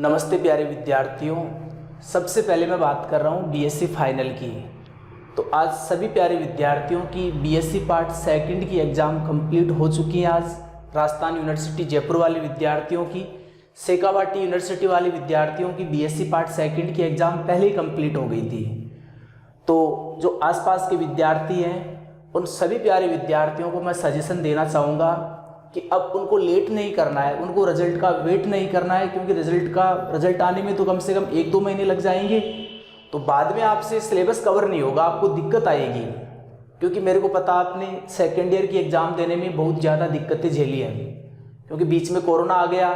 नमस्ते प्यारे विद्यार्थियों। सबसे पहले मैं बात कर रहा हूँ बीएससी फाइनल की। तो आज सभी प्यारे विद्यार्थियों की बीएससी पार्ट सेकंड की एग्ज़ाम कंप्लीट हो चुकी है। आज राजस्थान यूनिवर्सिटी जयपुर वाले विद्यार्थियों की, शेखावाटी यूनिवर्सिटी वाले विद्यार्थियों की बीएससी पार्ट सेकंड की एग्ज़ाम पहले ही कंप्लीट हो गई थी। तो जो आसपास के विद्यार्थी हैं उन सभी प्यारे विद्यार्थियों को मैं सजेशन देना चाहूँगा कि अब उनको लेट नहीं करना है, उनको रिजल्ट का वेट नहीं करना है, क्योंकि रिजल्ट आने में तो कम से कम 1-2 महीने लग जाएंगे। तो बाद में आपसे सिलेबस कवर नहीं होगा, आपको दिक्कत आएगी। क्योंकि मेरे को पता आपने सेकेंड ईयर की एग्ज़ाम देने में बहुत ज़्यादा दिक्कतें झेली हैं, क्योंकि बीच में कोरोना आ गया,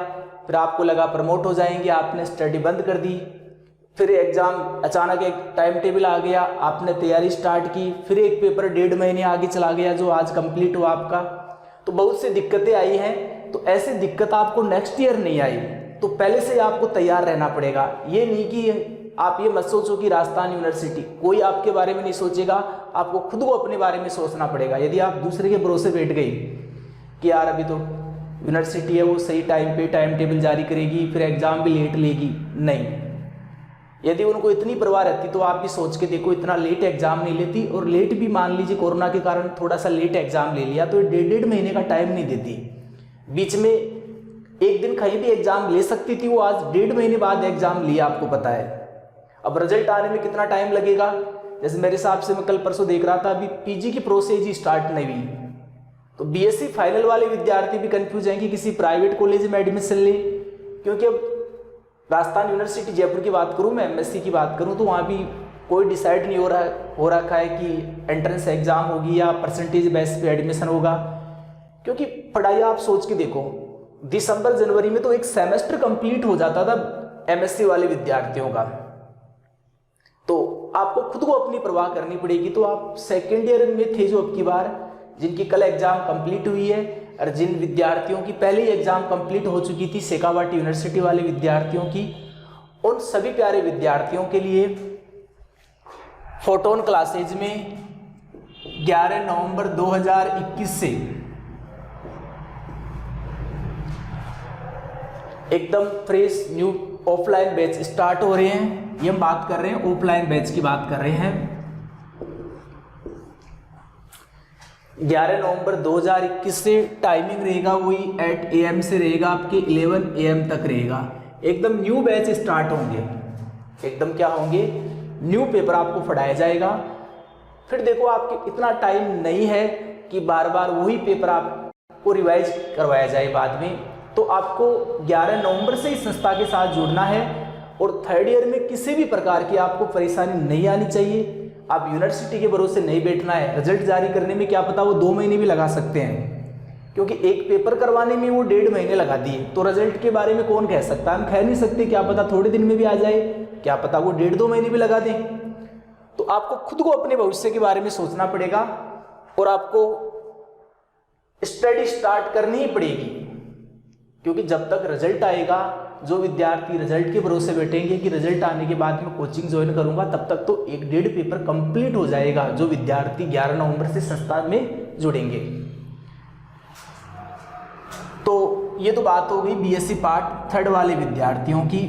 फिर आपको लगा प्रमोट हो जाएंगे, आपने स्टडी बंद कर दी, फिर एग्ज़ाम अचानक एक टाइम टेबल आ गया, आपने तैयारी स्टार्ट की, फिर एक पेपर 1.5 महीने आगे चला गया जो आज कंप्लीट हुआ आपका। तो बहुत सी दिक्कतें आई हैं। तो ऐसी दिक्कत आपको नेक्स्ट ईयर नहीं आई, तो पहले से आपको तैयार रहना पड़ेगा। ये नहीं कि आप ये मत सोचो कि राजस्थान यूनिवर्सिटी कोई आपके बारे में नहीं सोचेगा, आपको खुद को अपने बारे में सोचना पड़ेगा। यदि आप दूसरे के भरोसे बैठ गई कि यार अभी तो यूनिवर्सिटी है वो सही टाइम पे टाइम टेबल जारी करेगी, फिर एग्ज़ाम भी लेट लेगी, नहीं। यदि उनको इतनी परवाह रहती तो आप भी सोच के देखो, इतना लेट एग्जाम नहीं लेती। और लेट भी मान लीजिए कोरोना के कारण थोड़ा सा लेट एग्जाम ले लिया तो 1.5 महीने का टाइम नहीं देती। बीच में एक दिन कहीं भी एग्जाम ले सकती थी, वो आज 1.5 महीने बाद एग्जाम लिया, आपको पता है। अब रिजल्ट आने में कितना टाइम लगेगा, जैसे मेरे हिसाब से मैं कल परसों देख रहा था, अभी पीजी की प्रोसेस ही स्टार्ट नहीं हुई। तो बीएससी फाइनल वाले विद्यार्थी भी कंफ्यूज हैं कि किसी प्राइवेट कॉलेज में एडमिशन ले, क्योंकि अब राजस्थान यूनिवर्सिटी जयपुर की बात करूं, मैं एमएससी की बात करूं, तो वहाँ भी कोई डिसाइड नहीं हो रखा है कि एंट्रेंस एग्जाम होगी या परसेंटेज बेस पे एडमिशन होगा। क्योंकि पढ़ाई आप सोच के देखो, दिसंबर जनवरी में तो एक सेमेस्टर कंप्लीट हो जाता था एमएससी वाले विद्यार्थियों का। तो आपको खुद को अपनी परवाह करनी पड़ेगी। तो आप सेकेंड ईयर में थे जो अब की बार, जिनकी कल एग्जाम कंप्लीट हुई है, और जिन विद्यार्थियों की पहले ही एग्जाम कंप्लीट हो चुकी थी शेखावाटी यूनिवर्सिटी वाले विद्यार्थियों की, उन सभी प्यारे विद्यार्थियों के लिए फोटोन क्लासेज में 11 नवंबर 2021 से एकदम fresh new offline batch start हो रहे हैं। ये हम बात कर रहे हैं ऑफलाइन बैच की बात कर रहे हैं। 11 नवंबर 2021 से टाइमिंग रहेगा वही 8 AM से रहेगा, आपके 11 AM तक रहेगा। एकदम न्यू बैच स्टार्ट होंगे, एकदम क्या होंगे, न्यू पेपर आपको पढ़ाया जाएगा। फिर देखो आपके इतना टाइम नहीं है कि बार बार वही पेपर आपको रिवाइज करवाया जाए बाद में। तो आपको 11 नवंबर से इस संस्था के साथ जुड़ना है, और थर्ड ईयर में किसी भी प्रकार की आपको परेशानी नहीं आनी चाहिए। आप यूनिवर्सिटी के भरोसे नहीं बैठना है। रिजल्ट जारी करने में क्या पता वो 2 महीने भी लगा सकते हैं, क्योंकि एक पेपर करवाने में वो 1.5 महीने लगा दिए। तो रिजल्ट के बारे में कौन कह सकता है, हम कह नहीं सकते, क्या पता थोड़े दिन में भी आ जाए, क्या पता वो 1.5-2 महीने भी लगा दें। तो आपको खुद को अपने भविष्य के बारे में सोचना पड़ेगा, और आपको स्टडी स्टार्ट करनी ही पड़ेगी। क्योंकि जब तक रिजल्ट आएगा, जो विद्यार्थी रिजल्ट के भरोसे बैठेंगे कि रिजल्ट आने के बाद मैं कोचिंग ज्वाइन करूंगा, तब तक तो 1-1.5 पेपर कंप्लीट हो जाएगा। जो विद्यार्थी 11 नवंबर से संस्था में जुड़ेंगे। तो ये तो बात हो गई बीएससी पार्ट थर्ड वाले विद्यार्थियों की।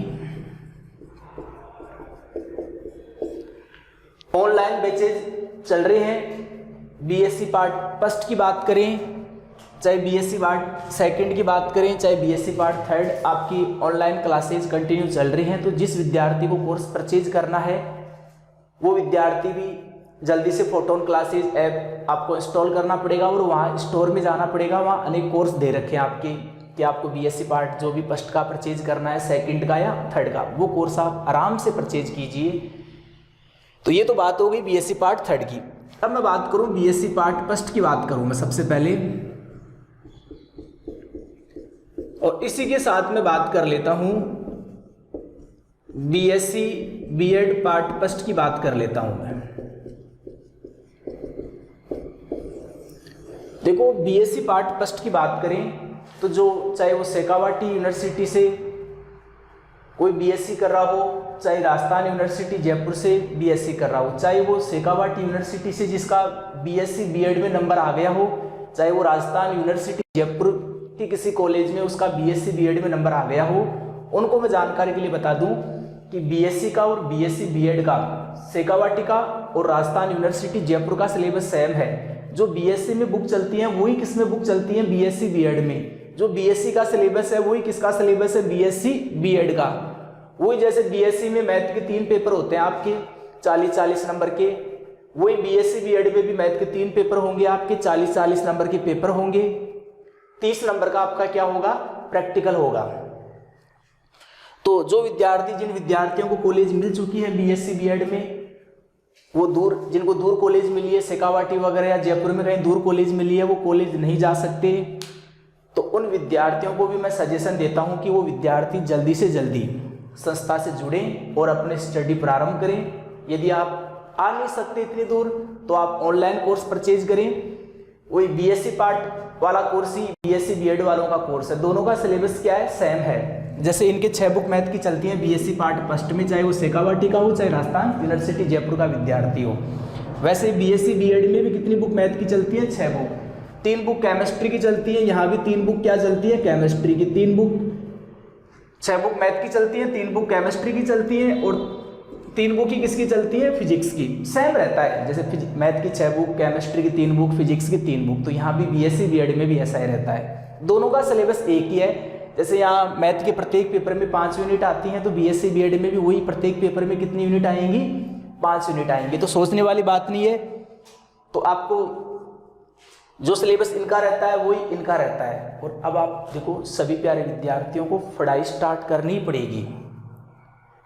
ऑनलाइन बैचेज चल रहे हैं। बीएससी पार्ट फर्स्ट की बात करें, चाहे बीएससी पार्ट सेकंड की बात करें, चाहे बीएससी पार्ट थर्ड, आपकी ऑनलाइन क्लासेज कंटिन्यू चल रही हैं। तो जिस विद्यार्थी को कोर्स परचेज करना है, वो विद्यार्थी भी जल्दी से फोटोन क्लासेज ऐप आपको इंस्टॉल करना पड़ेगा, और वहाँ स्टोर में जाना पड़ेगा। वहाँ अनेक कोर्स दे रखे हैं आपके, कि आपको बीएससी पार्ट जो भी फर्स्ट का परचेज करना है, सेकंड का या थर्ड का, वो कोर्स आप आराम से परचेज कीजिए। तो ये तो बात हो गई बीएससी पार्ट थर्ड की। अब मैं बात करूँ बीएससी पार्ट फर्स्ट की बात करूँ मैं सबसे पहले, और इसी के साथ में बात कर लेता हूं बीएससी बीएड पार्ट फर्स्ट की बात कर लेता हूं मैं। देखो बीएससी पार्ट फर्स्ट की बात करें तो जो चाहे वो शेखावाटी यूनिवर्सिटी से कोई बीएससी कर रहा हो, चाहे राजस्थान यूनिवर्सिटी जयपुर से बीएससी कर रहा हो, चाहे वो शेखावाटी यूनिवर्सिटी से जिसका बीएससी बीएड में नंबर आ गया हो, चाहे वो राजस्थान यूनिवर्सिटी जयपुर कि किसी कॉलेज में उसका बीएससी बीएड में नंबर आ गया हो, उनको मैं जानकारी के लिए बता दूं कि बीएससी का और बीएससी बीएड का शेखावाटी का और राजस्थान यूनिवर्सिटी जयपुर का सिलेबस सेम है। जो बीएससी में बुक चलती हैं वही किस में बुक चलती हैं, बीएससी बीएड में। जो बीएससी का सिलेबस है वही किसका सिलेबस है, बीएससी बीएड का। वही जैसे बीएससी में मैथ के 3 पेपर होते हैं आपके 40-40 नंबर के, वही बीएससी बीएड में भी मैथ के 3 पेपर होंगे आपके 40-40 नंबर के पेपर होंगे। 30 नंबर का आपका क्या होगा, प्रैक्टिकल होगा। तो जो विद्यार्थी, जिन विद्यार्थियों को कॉलेज मिल चुकी है बीएससी बीएड में, वो जिनको दूर कॉलेज मिली है, शेखावाटी वगैरह या जयपुर में कहीं दूर कॉलेज मिली है, वो कॉलेज नहीं जा सकते, तो उन विद्यार्थियों को भी मैं सजेशन देता हूं कि वो विद्यार्थी जल्दी से जल्दी संस्था से जुड़ें और अपने स्टडी प्रारंभ करें। यदि आप आ नहीं सकते इतनी दूर तो आप ऑनलाइन कोर्स परचेज करें। वही बीएससी पार्ट वाला कोर्स ही बीएससी बीएड वालों का कोर्स है। दोनों का सिलेबस क्या है, सेम है। जैसे इनके 6 बुक मैथ की चलती हैं बीएससी पार्ट फर्स्ट में, चाहे वो शेखावाटी का हो चाहे राजस्थान यूनिवर्सिटी जयपुर का विद्यार्थी हो। वैसे बीएससी बीएड में भी कितनी बुक मैथ की चलती है, 6 बुक। 3 बुक केमिस्ट्री की चलती है, यहाँ भी 3 बुक क्या चलती है, केमिस्ट्री की 3 बुक। 6 बुक मैथ की चलती है, 3 बुक केमिस्ट्री की चलती है और 3 बुक ही किसकी चलती है, फिजिक्स की। सेम रहता है, जैसे मैथ की 6 बुक, केमिस्ट्री की 3 बुक, फिजिक्स की 3 बुक। तो यहाँ भी बीएससी बीएड में भी ऐसा ही रहता है। दोनों का सिलेबस एक ही है। जैसे यहाँ मैथ के प्रत्येक पेपर में 5 यूनिट आती हैं, तो बीएससी बीएड में भी वही प्रत्येक पेपर में कितनी यूनिट आएंगी, 5 यूनिट आएंगी। तो सोचने वाली बात नहीं है। तो आपको जो सिलेबस इनका रहता है वही इनका रहता है। और अब आप देखो, सभी प्यारे विद्यार्थियों को पढ़ाई स्टार्ट करनी ही पड़ेगी,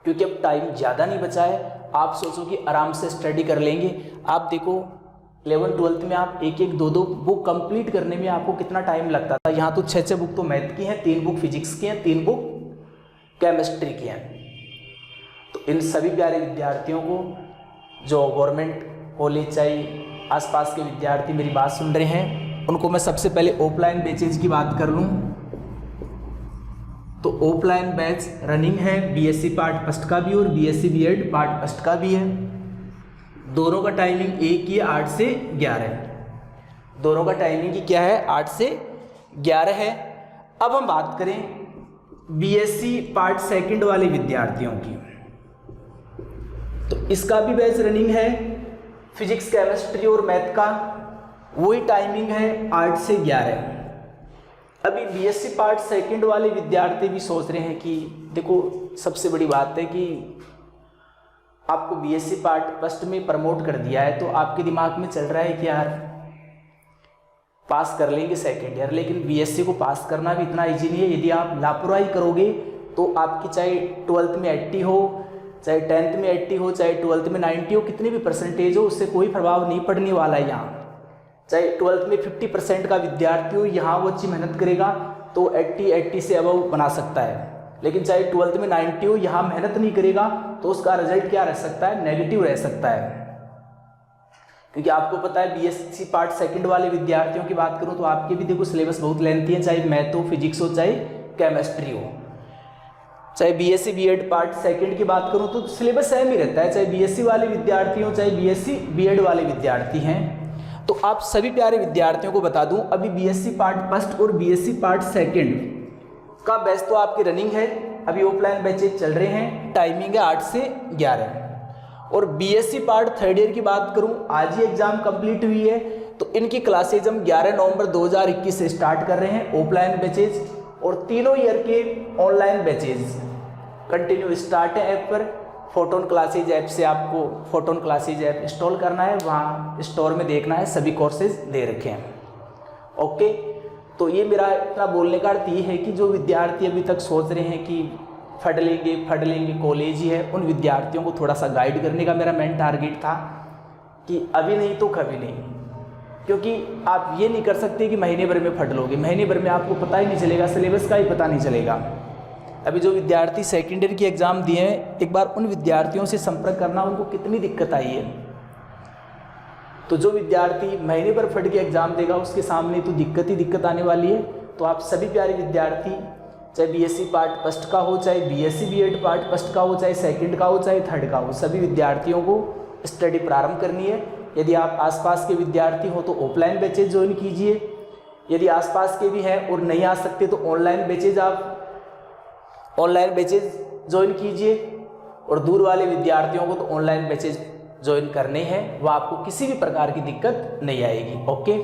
क्योंकि अब टाइम ज़्यादा नहीं बचा है। आप सोचो कि आराम से स्टडी कर लेंगे। आप देखो 11th-12th में आप 1-1, 2-2 बुक कंप्लीट करने में आपको कितना टाइम लगता था। यहाँ तो 6-6 बुक तो मैथ की हैं, 3 बुक फिजिक्स की हैं, 3 बुक केमिस्ट्री की हैं। तो इन सभी प्यारे विद्यार्थियों को, जो गवर्नमेंट कॉलेज चाहिए, आसपास के विद्यार्थी मेरी बात सुन रहे हैं, उनको मैं सबसे पहले ऑफलाइन बैचेज की बात कर लूँ तो ऑफलाइन बैच रनिंग है बीएससी पार्ट फर्स्ट का भी और बीएससी बीएड पार्ट फर्स्ट का भी है। दोनों का टाइमिंग एक ही है, 8 से 11। दोनों का टाइमिंग ही क्या है, 8 से 11 है। अब हम बात करें बीएससी पार्ट सेकंड वाले विद्यार्थियों की, तो इसका भी बैच रनिंग है। फिजिक्स, केमिस्ट्री और मैथ का वही टाइमिंग है, 8 से 11। अभी बीएससी पार्ट सेकंड वाले विद्यार्थी भी सोच रहे हैं कि देखो, सबसे बड़ी बात है कि आपको बीएससी पार्ट फर्स्ट में प्रमोट कर दिया है, तो आपके दिमाग में चल रहा है कि यार पास कर लेंगे सेकेंड ईयर, लेकिन बीएससी को पास करना भी इतना इजी नहीं है। यदि आप लापरवाही करोगे तो आपकी चाहे 12th में 80 हो, चाहे 10th में 80 हो, चाहे 12th में 90 हो, कितनी भी परसेंटेज हो, उससे कोई प्रभाव नहीं पड़ने वाला है। यहाँ चाहे 12th में 50% का विद्यार्थी हो, यहाँ वो अच्छी मेहनत करेगा तो 80 से अबव बना सकता है। लेकिन चाहे 12th में 90 हो, यहाँ मेहनत नहीं करेगा तो उसका रिजल्ट क्या रह सकता है, नेगेटिव रह सकता है। क्योंकि आपको पता है बीएससी पार्ट सेकंड वाले विद्यार्थियों की बात करूँ तो आपके भी देखो सिलेबस बहुत लेंथी है, चाहे मैथ हो, फिजिक्स हो, चाहे केमिस्ट्री हो। चाहे बीएससी बीएड पार्ट सेकंड की बात करूँ तो सिलेबस सेम ही रहता है, चाहे बीएससी वाले विद्यार्थी हो, चाहे बीएससी बीएड वाले विद्यार्थी हैं। तो आप सभी प्यारे विद्यार्थियों को बता दूं, अभी बीएससी पार्ट फर्स्ट और बीएससी पार्ट सेकंड का बैच तो आपकी रनिंग है। अभी ऑफलाइन बैचेज चल रहे हैं, टाइमिंग है 8 से 11। और बीएससी पार्ट थर्ड ईयर की बात करूं, आज ही एग्जाम कंप्लीट हुई है, तो इनकी क्लासेज हम 11 नवंबर 2021 से स्टार्ट कर रहे हैं ऑफलाइन बैचेज, और तीनों ईयर के ऑनलाइन बैचेज कंटिन्यू स्टार्ट है। ऐप पर फोटोन क्लासेज ऐप से आपको फोटोन क्लासेज ऐप इंस्टॉल करना है, वहाँ स्टोर में देखना है, सभी कोर्सेज दे रखे हैं। ओके, तो ये मेरा इतना बोलने का अर्थ ये है कि जो विद्यार्थी अभी तक सोच रहे हैं कि फट लेंगे कॉलेज ही है, उन विद्यार्थियों को थोड़ा सा गाइड करने का मेरा मेन टारगेट था कि अभी नहीं तो कभी नहीं। क्योंकि आप ये नहीं कर सकते कि महीने भर में फट लोगे, महीने भर में आपको पता ही नहीं चलेगा, सिलेबस का ही पता नहीं चलेगा। अभी जो विद्यार्थी सेकेंड ईयर की एग्ज़ाम दिए हैं, एक बार उन विद्यार्थियों से संपर्क करना, उनको कितनी दिक्कत आई है। तो जो विद्यार्थी महीने भर फट के एग्ज़ाम देगा उसके सामने तो दिक्कत आने वाली है। तो आप सभी प्यारे विद्यार्थी, चाहे बीएससी पार्ट फर्स्ट का हो, चाहे बीएससी बीएड पार्ट फर्स्ट का हो, चाहे सेकंड का हो, चाहे थर्ड का हो, सभी विद्यार्थियों को स्टडी प्रारंभ करनी है। यदि आप आसपास के विद्यार्थी हो तो ऑफलाइन बैचेज ज्वाइन कीजिए, यदि आसपास के भी हैं और नहीं आ सकते तो ऑनलाइन बैचेज आप ऑनलाइन बैचेज ज्वाइन कीजिए, और दूर वाले विद्यार्थियों को तो ऑनलाइन बैचेज ज्वाइन करने हैं, वह आपको किसी भी प्रकार की दिक्कत नहीं आएगी। ओके।